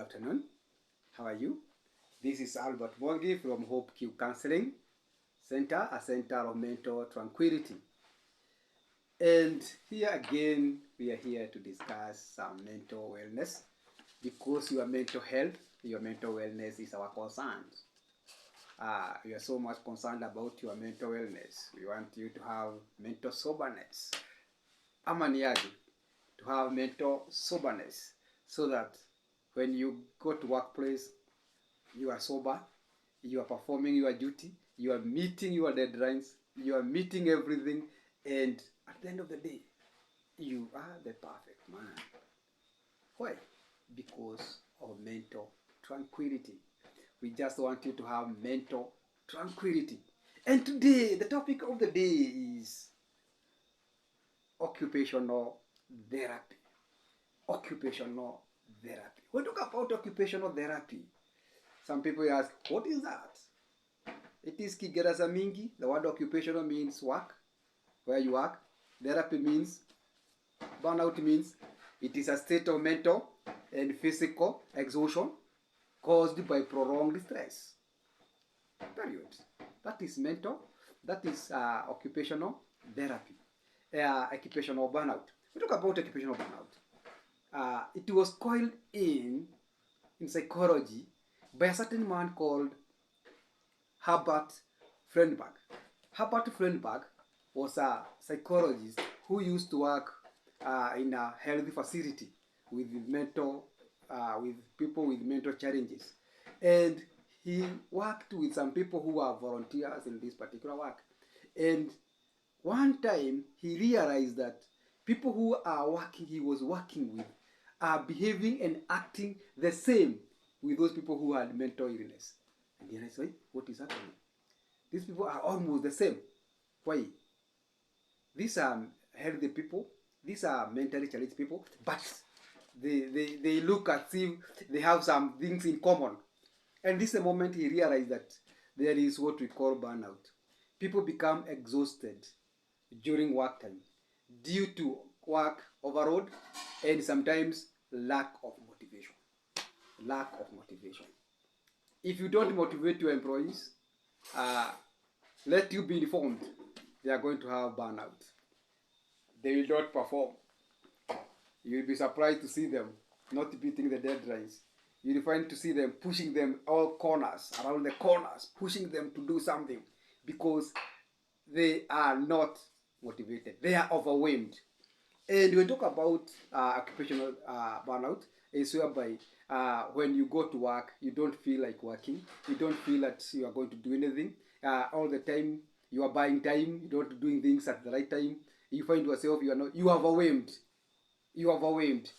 afternoon. How are you? This is Albert Mongi from Hope Q Counseling Center, a center of mental tranquility. And here again, we are here to discuss some mental wellness because your mental health, your mental wellness is our concern. We are so much concerned about your mental wellness. We want you to have mental soberness. Amaniaji, to have mental soberness so that when you go to workplace, you are sober, you are performing your duty, you are meeting your deadlines, you are meeting everything, and at the end of the day, you are the perfect man. Why? Because of mental tranquility. We just want you to have mental tranquility. And today, the topic of the day is occupational therapy. Occupational therapy. When we talk about occupational therapy, some people ask, what is that? It is Kiingereza mingi. The word occupational means work, where you work. Therapy means, burnout means, it is a state of mental and physical exhaustion caused by prolonged stress. Period. That is mental. That is occupational therapy. Occupational burnout. We talk about occupational burnout. It was coiled in psychology by a certain man called Herbert Freidenberg. Herbert Freidenberg was a psychologist who used to work in a health facility with people with mental challenges, and he worked with some people who were volunteers in this particular work. And one time he realized that people who he was working with are behaving and acting the same with those people who had mental illness. And he realized, what is happening? These people are almost the same. Why? These are healthy people. These are mentally challenged people. But they look as if they have some things in common. And this is the moment he realized that there is what we call burnout. People become exhausted during work time due to work overload and sometimes lack of motivation. Lack of motivation. If you don't motivate your employees, let you be informed, they are going to have burnout. They will not perform. You will be surprised to see them not beating the deadlines. You will find to see them pushing them all corners, around the corners, pushing them to do something because they are not motivated. They are overwhelmed. And when we talk about occupational burnout, is whereby when you go to work, you don't feel like working. You don't feel that you are going to do anything. All the time, you are buying time. You're not doing things at the right time. You find yourself, you are overwhelmed. You are overwhelmed.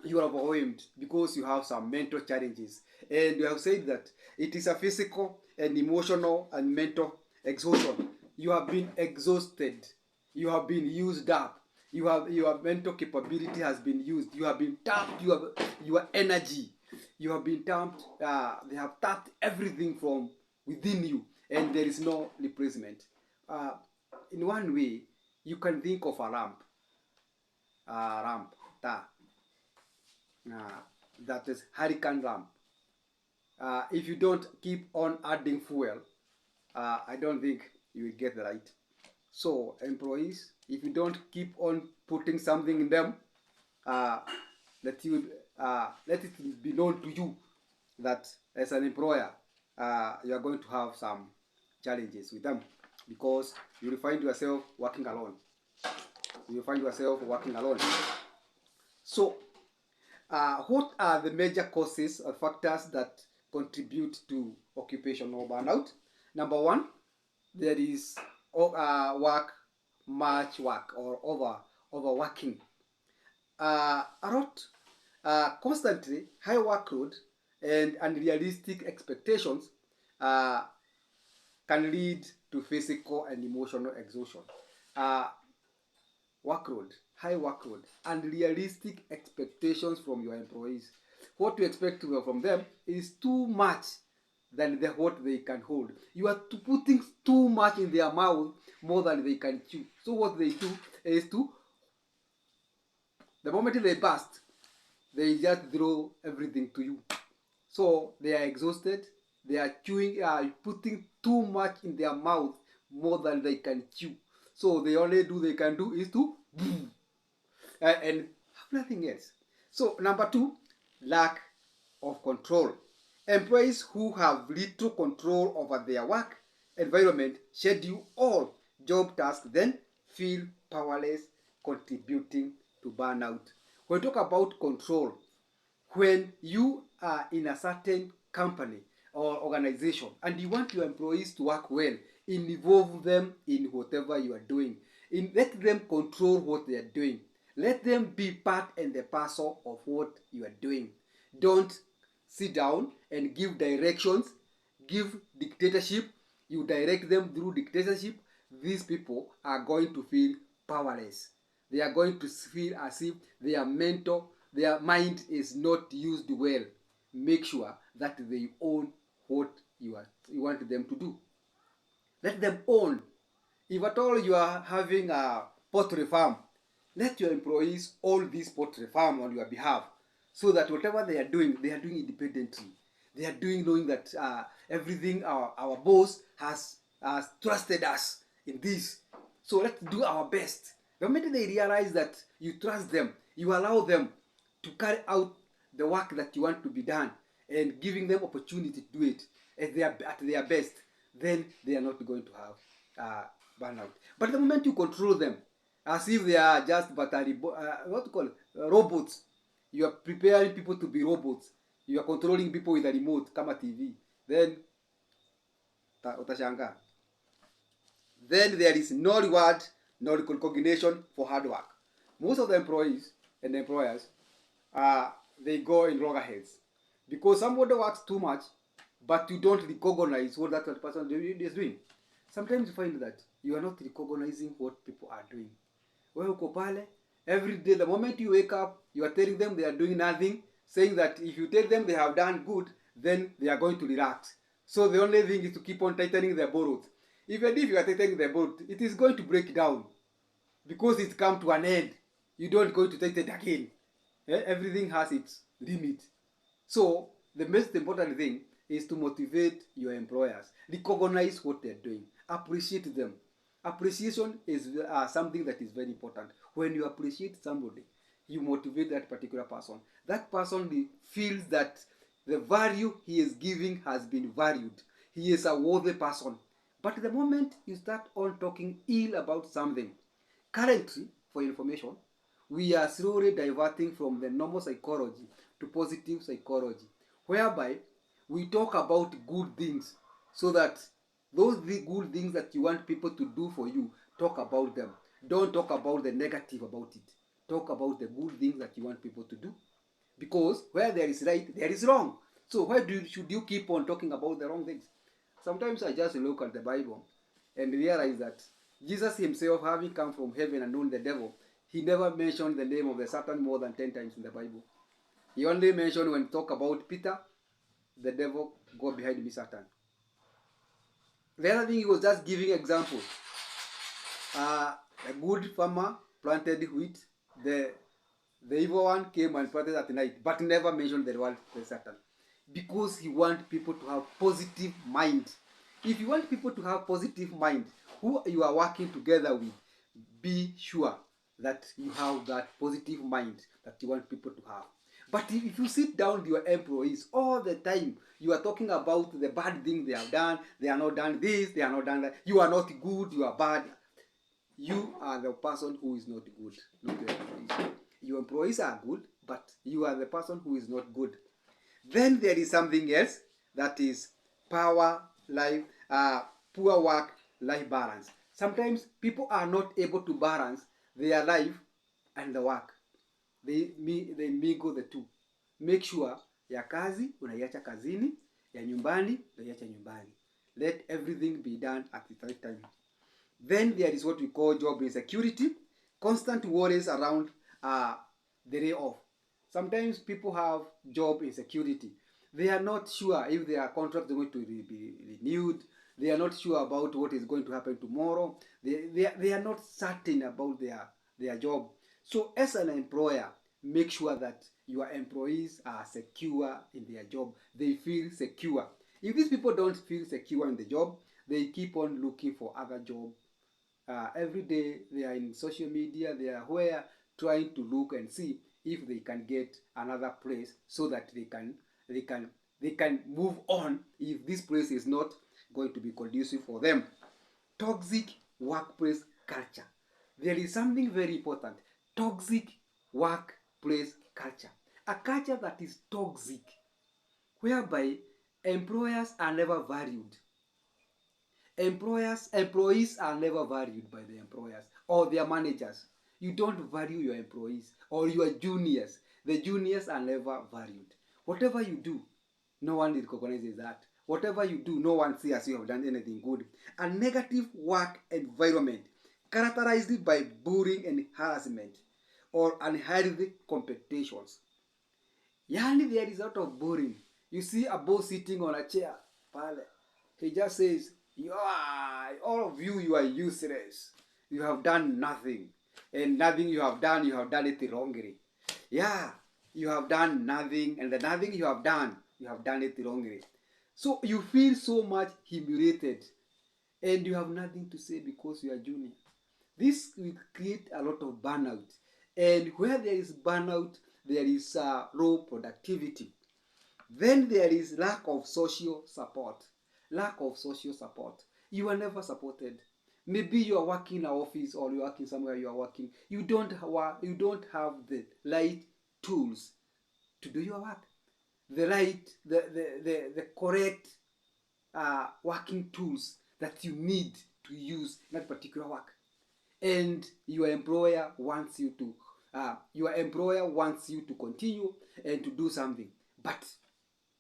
You are overwhelmed because you have some mental challenges. And we have said that it is a physical and emotional and mental exhaustion. You have been exhausted. You have been used up. Your mental capability has been used. You have been tapped. Your energy. You have been tapped. They have tapped everything from within you, and there is no replacement. In one way, you can think of a lamp. That is hurricane lamp. If you don't keep on adding fuel, I don't think you will get the right. So employees, if you don't keep on putting something in them, let it be known to you that as an employer, you are going to have some challenges with them because you will find yourself working alone. You will find yourself working alone. So, what are the major causes or factors that contribute to occupational burnout? Number one, there is much work or overworking. Constantly high workload and unrealistic expectations can lead to physical and emotional exhaustion. High workload, and realistic expectations from your employees. What you expect from them is too much than what they can hold. You are putting too much in their mouth more than they can chew. So what they do is the moment they burst, they just throw everything to you. So they are exhausted. They are chewing, putting too much in their mouth, more than they can chew. So the only they can do is to and have nothing else. So number two, lack of control. Employees who have little control over their work environment, schedule, or job tasks then feel powerless, contributing to burnout. When we talk about control, when you are in a certain company or organization and you want your employees to work well, involve them in whatever you are doing. Let them control what they are doing. Let them be part and the parcel of what you are doing. Don't sit down and give directions, give dictatorship. You direct them through dictatorship. These people are going to feel powerless. They are going to feel as if their mind is not used well. Make sure that they own what you want them to do. Let them own. If at all you are having a poultry farm, let your employees own this poultry farm on your behalf, so that whatever they are doing independently. They are doing knowing that everything our boss has trusted us in this. So let's do our best. The moment they realize that you trust them, you allow them to carry out the work that you want to be done, and giving them opportunity to do it at their best, then they are not going to have burnout. But the moment you control them, as if they are just what to call it, robots, you are preparing people to be robots. You are controlling people with a remote, kama TV. Then utashangaa. Then there is no reward, no recognition for hard work. Most of the employees and employers, they go in loggerheads because somebody works too much, but you don't recognize what that person is doing. Sometimes you find that you are not recognizing what people are doing. Wewe uko pale every day, the moment you wake up, you are telling them they are doing nothing, saying that if you tell them they have done good, then they are going to relax. So the only thing is to keep on tightening their bolt. Even if you are tightening the bolt, it is going to break down because it's come to an end. You don't go to tighten it again. Everything has its limit. So the most important thing is to motivate your employers. Recognize what they're doing. Appreciate them. Appreciation is something that is very important. When you appreciate somebody, you motivate that particular person. That person feels that the value he is giving has been valued. He is a worthy person. But the moment you start on talking ill about something, currently, for information, we are slowly diverting from the normal psychology to positive psychology, whereby we talk about good things, so that those good things that you want people to do for you, talk about them. Don't talk about the negative about it. Talk about the good things that you want people to do. Because where there is right, there is wrong. So why should you keep on talking about the wrong things? Sometimes I just look at the Bible and realize that Jesus himself, having come from heaven and known the devil, he never mentioned the name of the Satan more than 10 times in the Bible. He only mentioned when talk about Peter, the devil, go behind me, Satan. The other thing, he was just giving examples. A good farmer planted wheat. The evil one came and planted at night, but never mentioned the word Satan. Because he wants people to have positive mind. If you want people to have positive mind, who you are working together with, be sure that you have that positive mind that you want people to have. But if you sit down with your employees all the time, you are talking about the bad things they have done, they are not done this, they are not done that, you are not good, you are bad, you are the person who is not good, not your employees. Your employees are good, but you are the person who is not good. Then there is something else, that is poor work-life balance. Sometimes people are not able to balance their life and the work. They mingle the two. Make sure ya kazi unaiacha kazini, ya nyumbani unaiacha nyumbani. Let everything be done at the right time. Then there is what we call job insecurity, constant worries around the layoff. Sometimes people have job insecurity. They are not sure if their contract is going to be renewed. They are not sure about what is going to happen tomorrow. They are not certain about their job. So as an employer, make sure that your employees are secure in their job. They feel secure. If these people don't feel secure in the job, they keep on looking for other jobs. Every day they are in social media, they are where trying to look and see if they can get another place so that they can they can move on if this place is not going to be conducive for them. Toxic workplace culture. There is something very important. Toxic workplace culture. A culture that is toxic, whereby employers are never valued. Employees are never valued by the employers or their managers. You don't value your employees or your juniors. The juniors are never valued. Whatever you do, no one recognizes that. Whatever you do, no one sees you have done anything good. A negative work environment characterized by bullying and harassment or unhealthy competitions. Yani there is a lot of bullying. You see a boss sitting on a chair, pale. He just says, you are, all of you, you are useless. You have done nothing. And nothing you have done it wrongly. Yeah, you have done nothing, and the nothing you have done it wrongly. So you feel so much humiliated, and you have nothing to say because you are junior. This will create a lot of burnout. And where there is burnout, there is low productivity. Then there is lack of social support. Lack of social support. You are never supported. Maybe you are working in an office or you are working somewhere you are working. You don't have the right tools to do your work. The correct working tools that you need to use in that particular work. And your employer wants you to continue and to do something, but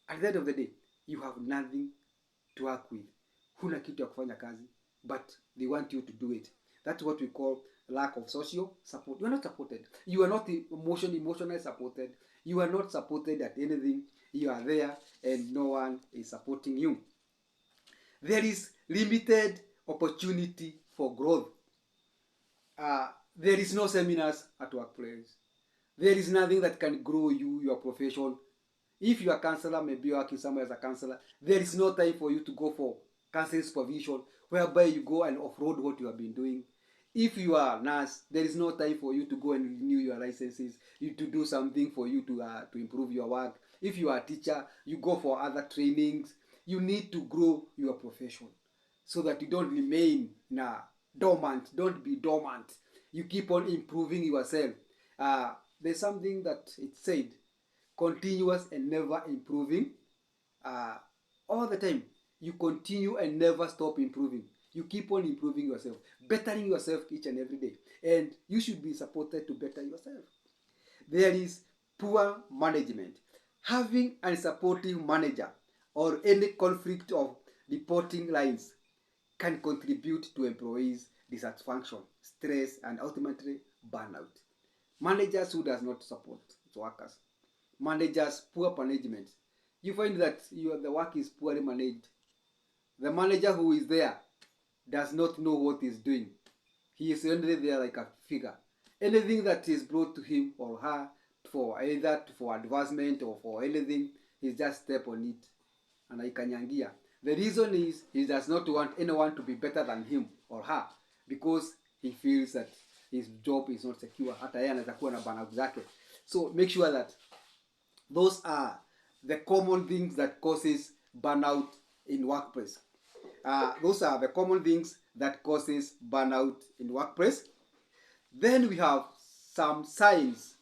at the end of the day you have nothing to work with. Huna kitu ya kufanya kazi, but they want you to do it. That's what we call lack of social support. You are not supported. You are not emotionally supported. You are not supported at anything. You are there and no one is supporting you. There is limited opportunity for growth. There is no seminars at workplace. There is nothing that can grow your profession. If you are a counselor, maybe you are working somewhere as a counselor, there is no time for you to go for counseling supervision, whereby you go and off-road what you have been doing. If you are a nurse, there is no time for you to go and renew your licenses, to do something for you to improve your work. If you are a teacher, you go for other trainings. You need to grow your profession so that you don't remain dormant. Don't be dormant. You keep on improving yourself. There's something that it said, continuous and never improving. All the time, you continue and never stop improving. You keep on improving yourself, bettering yourself each and every day. And you should be supported to better yourself. There is poor management. Having a supportive manager or any conflict of reporting lines can contribute to employees' dissatisfaction, stress, and ultimately burnout. Managers who does not support workers. Managers, poor management. You find that the work is poorly managed. The manager who is there does not know what he's doing. He is only there like a figure. Anything that is brought to him or her for either for advancement or for anything, he just step on it and aikanyangia. The reason is he does not want anyone to be better than him or her because he feels that his job is not secure. Hata yeye anaweza kuwa na burnout zake. So make sure that those are the common things that causes burnout in workplace. Those are the common things that causes burnout in workplace. Then we have some signs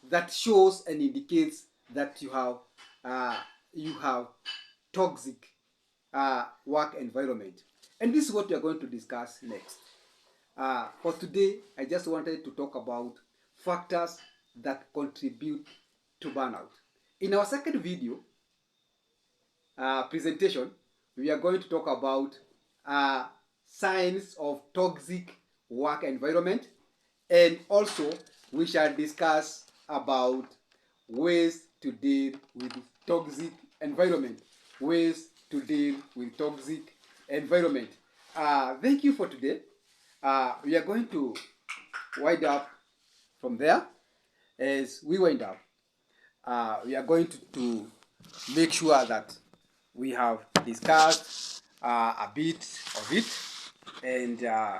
that shows and indicates that you have toxic work environment. And this is what we are going to discuss next. For today, I just wanted to talk about factors that contribute to burnout. In our second video presentation, we are going to talk about signs of toxic work environment, and also we shall discuss about ways to deal with toxic environment. Ways to deal with toxic environment. Thank you for today. We are going to wind up from there, as we wind up, we are going to make sure that we have discussed a bit of it, and